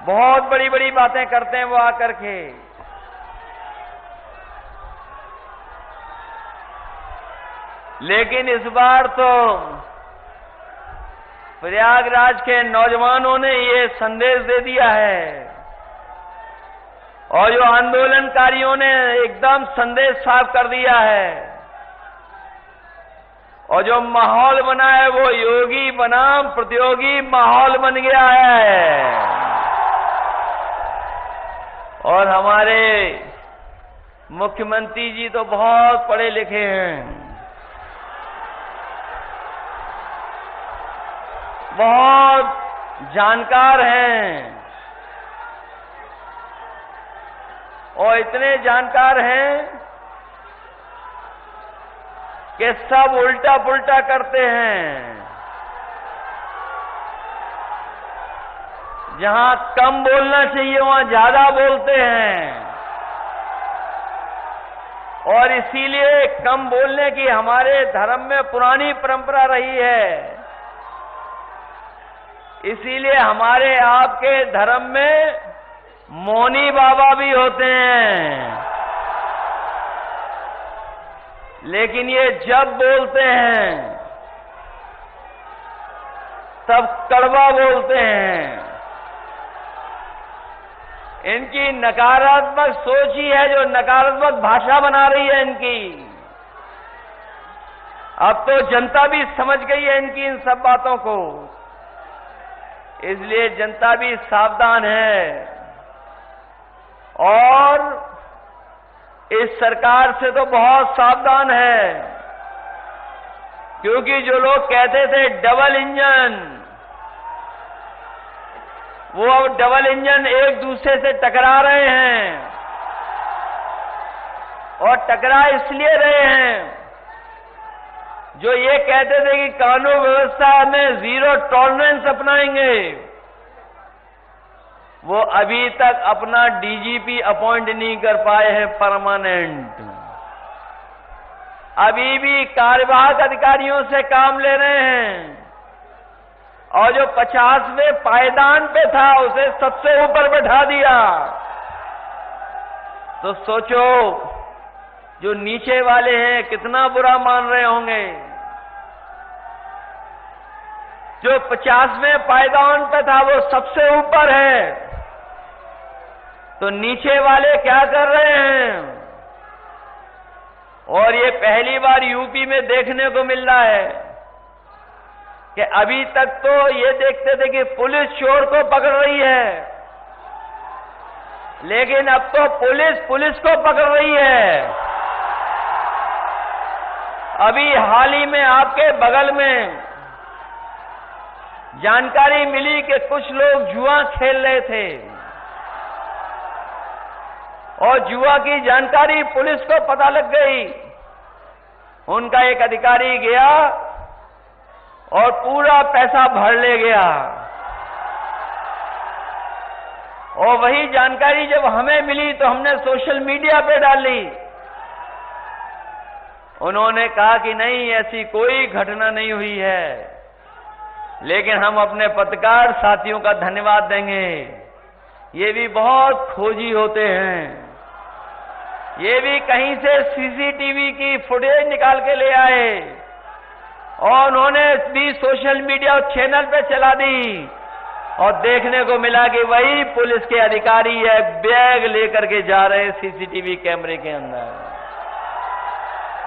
बहुत बड़ी बड़ी बातें करते हैं वो आकर के। लेकिन इस बार तो प्रयागराज के नौजवानों ने ये संदेश दे दिया है, और जो आंदोलनकारियों ने एकदम संदेश साफ कर दिया है, और जो माहौल बना है वो योगी बनाम प्रतियोगी माहौल बन गया है। और हमारे मुख्यमंत्री जी तो बहुत पढ़े लिखे हैं, बहुत जानकार हैं, और इतने जानकार हैं कि सब उल्टा पुल्टा करते हैं। जहां कम बोलना चाहिए वहां ज्यादा बोलते हैं, और इसीलिए कम बोलने की हमारे धर्म में पुरानी परंपरा रही है। इसीलिए हमारे आपके धर्म में मौनी बाबा भी होते हैं, लेकिन ये जब बोलते हैं तब कड़वा बोलते हैं। इनकी नकारात्मक सोच ही है जो नकारात्मक भाषा बना रही है इनकी। अब तो जनता भी समझ गई है इनकी इन सब बातों को, इसलिए जनता भी सावधान है। और इस सरकार से तो बहुत सावधान है, क्योंकि जो लोग कहते थे डबल इंजन, वो अब डबल इंजन एक दूसरे से टकरा रहे हैं, और टकरा इसलिए रहे हैं जो ये कहते थे कि कानून व्यवस्था में जीरो टॉलरेंस अपनाएंगे, वो अभी तक अपना डीजीपी अपॉइंट नहीं कर पाए हैं परमानेंट। अभी भी कार्यवाहक अधिकारियों से काम ले रहे हैं, और जो 50वें पायदान पे था उसे सबसे ऊपर बैठा दिया। तो सोचो जो नीचे वाले हैं कितना बुरा मान रहे होंगे। जो 50वें पायदान पे था वो सबसे ऊपर है, तो नीचे वाले क्या कर रहे हैं? और ये पहली बार यूपी में देखने को मिल रहा है कि अभी तक तो ये देखते थे कि पुलिस चोर को पकड़ रही है, लेकिन अब तो पुलिस को पकड़ रही है। अभी हाल ही में आपके बगल में जानकारी मिली कि कुछ लोग जुआ खेल रहे थे, और जुआ की जानकारी पुलिस को पता लग गई। उनका एक अधिकारी गया और पूरा पैसा भर ले गया, और वही जानकारी जब हमें मिली तो हमने सोशल मीडिया पे डाली। उन्होंने कहा कि नहीं, ऐसी कोई घटना नहीं हुई है, लेकिन हम अपने पत्रकार साथियों का धन्यवाद देंगे। ये भी बहुत खोजी होते हैं, ये भी कहीं से सीसीटीवी की फुटेज निकाल के ले आए और उन्होंने भी सोशल मीडिया चैनल पे चला दी और देखने को मिला कि वही पुलिस के अधिकारी है बैग लेकर के जा रहे सीसीटीवी कैमरे के अंदर।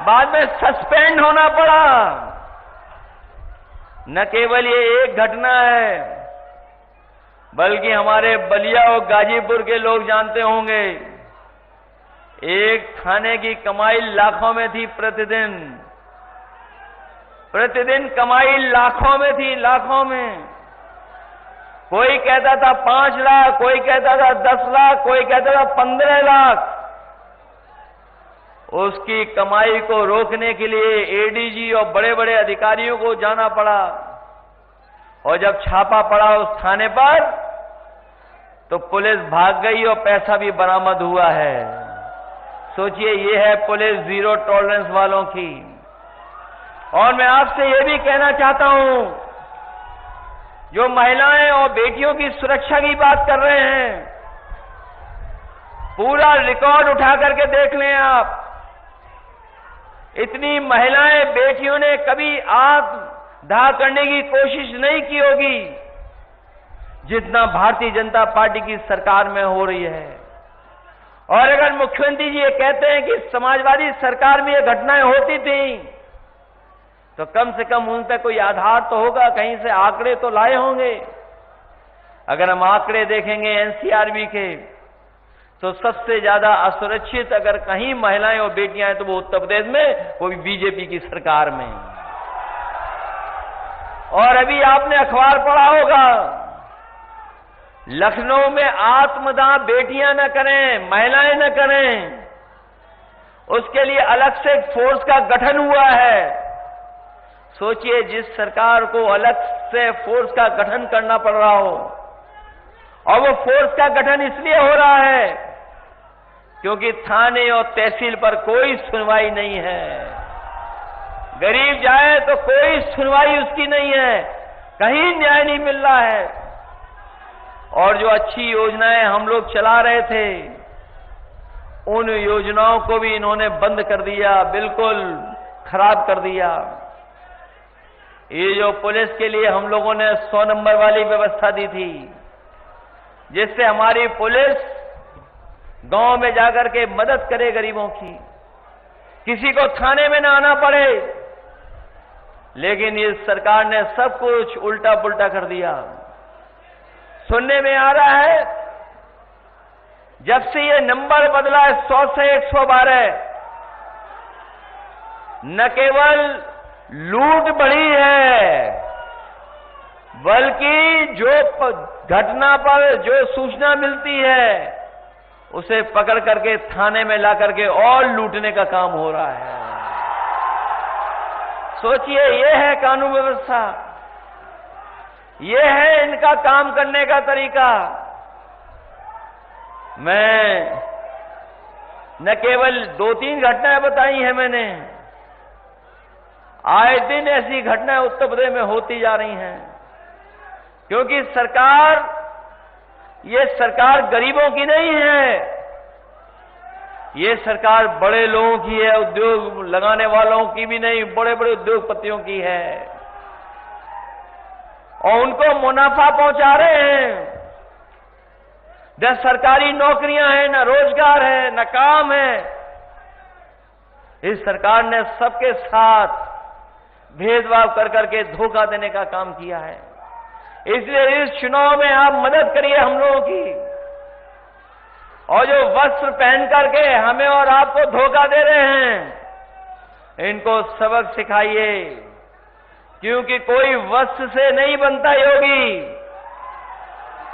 बाद में सस्पेंड होना पड़ा। न केवल ये एक घटना है, बल्कि हमारे बलिया और गाजीपुर के लोग जानते होंगे, एक थाने की कमाई लाखों में थी प्रतिदिन। प्रतिदिन कमाई लाखों में थी, लाखों में। कोई कहता था 5 लाख, कोई कहता था 10 लाख, कोई कहता था 15 लाख। उसकी कमाई को रोकने के लिए एडीजी और बड़े बड़े अधिकारियों को जाना पड़ा। और जब छापा पड़ा उस थाने पर तो पुलिस भाग गई और पैसा भी बरामद हुआ है। सोचिए, ये है पुलिस जीरो टॉलरेंस वालों की। और मैं आपसे ये भी कहना चाहता हूं, जो महिलाएं और बेटियों की सुरक्षा की बात कर रहे हैं, पूरा रिकॉर्ड उठा करके देख लें आप। इतनी महिलाएं बेटियों ने कभी आत्मदाह करने की कोशिश नहीं की होगी जितना भारतीय जनता पार्टी की सरकार में हो रही है। और अगर मुख्यमंत्री जी ये कहते हैं कि समाजवादी सरकार में ये घटनाएं होती थी, तो कम से कम उन तक कोई आधार तो होगा, कहीं से आंकड़े तो लाए होंगे। अगर हम आंकड़े देखेंगे एनसीआरबी के, तो सबसे ज्यादा असुरक्षित अगर कहीं महिलाएं और बेटियां हैं तो वो उत्तर प्रदेश में, वो भी बीजेपी की सरकार में। और अभी आपने अखबार पढ़ा होगा, लखनऊ में आत्मदाह बेटियां न करें, महिलाएं न करें, उसके लिए अलग से एक फोर्स का गठन हुआ है। सोचिए, जिस सरकार को अलग से फोर्स का गठन करना पड़ रहा हो, और वो फोर्स का गठन इसलिए हो रहा है क्योंकि थाने और तहसील पर कोई सुनवाई नहीं है। गरीब जाए तो कोई सुनवाई उसकी नहीं है, कहीं न्याय नहीं मिल रहा है। और जो अच्छी योजनाएं हम लोग चला रहे थे, उन योजनाओं को भी इन्होंने बंद कर दिया, बिल्कुल खराब कर दिया। ये जो पुलिस के लिए हम लोगों ने 100 नंबर वाली व्यवस्था दी थी, जिससे हमारी पुलिस गांव में जाकर के मदद करे गरीबों की, किसी को थाने में ना आना पड़े, लेकिन इस सरकार ने सब कुछ उल्टा पुल्टा कर दिया। सुनने में आ रहा है, जब से ये नंबर बदला है 100 से 112, न केवल लूट बढ़ी है, बल्कि जो घटना पर जो सूचना मिलती है उसे पकड़ करके थाने में ला करके और लूटने का काम हो रहा है। सोचिए, ये है कानून व्यवस्था, ये है इनका काम करने का तरीका। मैं न केवल 2-3 घटनाएं बताई हैं मैंने, आए दिन ऐसी घटनाएं उत्तर प्रदेश में होती जा रही हैं, क्योंकि ये सरकार गरीबों की नहीं है, ये सरकार बड़े लोगों की है, उद्योग लगाने वालों की भी नहीं, बड़े बड़े उद्योगपतियों की है। और उनको मुनाफा पहुंचा रहे हैं। न सरकारी नौकरियां हैं, न रोजगार है, न काम है। इस सरकार ने सबके साथ भेदभाव कर करके धोखा देने का काम किया है। इसलिए इस चुनाव में आप मदद करिए हम लोगों की, और जो वस्त्र पहन करके हमें और आपको धोखा दे रहे हैं, इनको सबक सिखाइए, क्योंकि कोई वस्त्र से नहीं बनता योगी,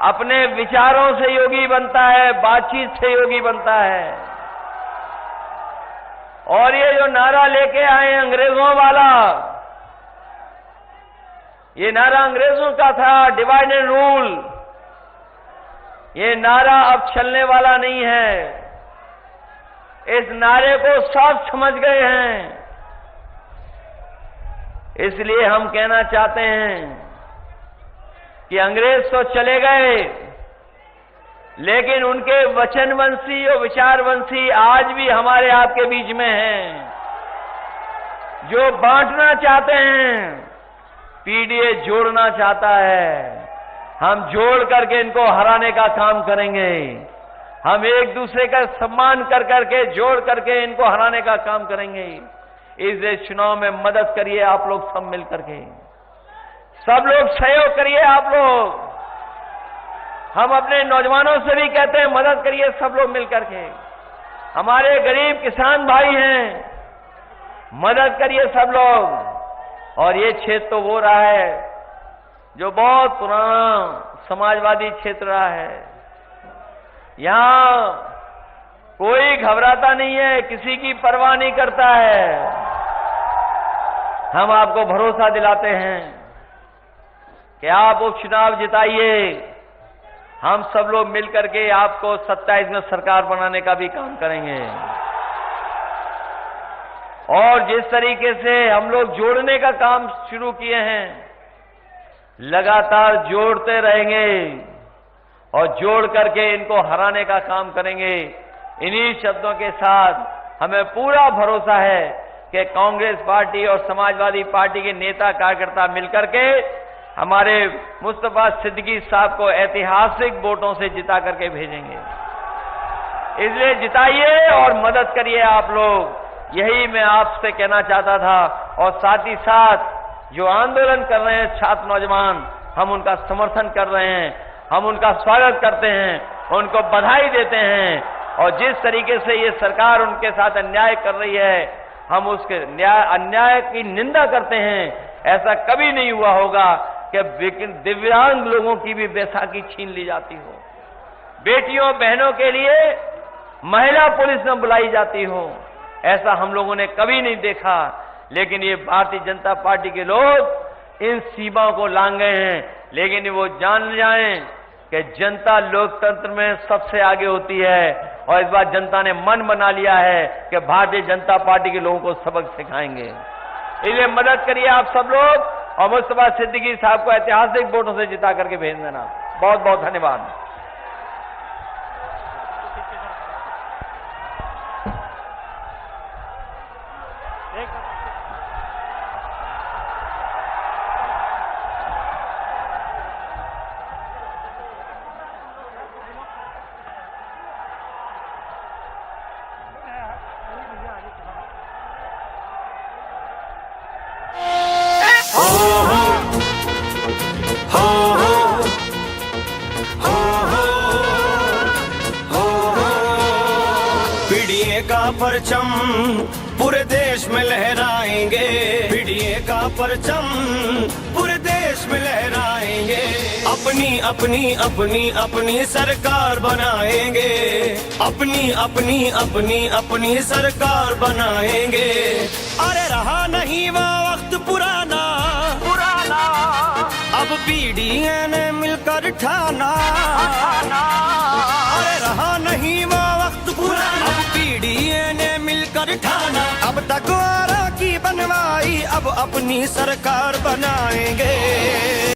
अपने विचारों से योगी बनता है, बातचीत से योगी बनता है। और ये जो नारा लेके आए अंग्रेजों वाला, ये नारा अंग्रेजों का था, डिवाइड एंड रूल, ये नारा अब चलने वाला नहीं है। इस नारे को सब समझ गए हैं। इसलिए हम कहना चाहते हैं कि अंग्रेज तो चले गए, लेकिन उनके वचनवंशी और विचारवंशी आज भी हमारे आपके बीच में हैं। जो बांटना चाहते हैं, पीडीए जोड़ना चाहता है। हम जोड़ करके इनको हराने का काम करेंगे। हम एक दूसरे का सम्मान कर करके, जोड़ करके इनको हराने का काम करेंगे। इस चुनाव में मदद करिए आप लोग सब मिल करके, सब लोग सहयोग करिए आप लोग। हम अपने नौजवानों से भी कहते हैं मदद करिए सब लोग मिल करके। हमारे गरीब किसान भाई हैं, मदद करिए सब लोग। और ये क्षेत्र तो वो रहा है जो बहुत पुराना समाजवादी क्षेत्र रहा है। यहां कोई घबराता नहीं है, किसी की परवाह नहीं करता है। हम आपको भरोसा दिलाते हैं कि आप उपचुनाव जिताइए। हम सब लोग मिलकर के आपको 27 में सरकार बनाने का भी काम करेंगे। और जिस तरीके से हम लोग जोड़ने का काम शुरू किए हैं, लगातार जोड़ते रहेंगे और जोड़ करके इनको हराने का काम करेंगे। इन्हीं शब्दों के साथ हमें पूरा भरोसा है कि कांग्रेस पार्टी और समाजवादी पार्टी के नेता कार्यकर्ता मिलकर के हमारे मुस्तफा सिद्दीकी साहब को ऐतिहासिक वोटों से जिता करके भेजेंगे। इसलिए जिताइए और मदद करिए आप लोग। यही मैं आपसे कहना चाहता था। और साथ ही साथ जो आंदोलन कर रहे हैं छात्र नौजवान, हम उनका समर्थन कर रहे हैं, हम उनका स्वागत करते हैं, उनको बधाई देते हैं। और जिस तरीके से ये सरकार उनके साथ अन्याय कर रही है, हम उसके अन्याय की निंदा करते हैं। ऐसा कभी नहीं हुआ होगा कि दिव्यांग लोगों की भी बैसाखी छीन ली जाती हो, बेटियों बहनों के लिए महिला पुलिस न बुलाई जाती हो। ऐसा हम लोगों ने कभी नहीं देखा। लेकिन ये भारतीय जनता पार्टी के लोग इन सीमाओं को लांघ गए हैं। लेकिन वो जान जाएं कि जनता लोकतंत्र में सबसे आगे होती है। और इस बार जनता ने मन बना लिया है कि भारतीय जनता पार्टी के लोगों को सबक सिखाएंगे। इसलिए मदद करिए आप सब लोग और मुस्तफा सिद्दीकी साहब को ऐतिहासिक वोटों से जिता करके भेज देना। बहुत बहुत धन्यवाद। पीडीए का परचम पूरे देश में लहराएंगे। पीडीए का परचम पूरे देश में लहराएंगे। अपनी अपनी अपनी अपनी सरकार बनाएंगे। अपनी अपनी अपनी अपनी सरकार बनाएंगे। अरे रहा नहीं वो वक्त पुराना पुराना, अब पीडीए ने मिलकर ठाना। अरे रहा नहीं वो वक्त पुराना, अब पीडीए ने मिलकर ठाना। अब तक वारा की बनवाई, अब अपनी सरकार बनाएंगे।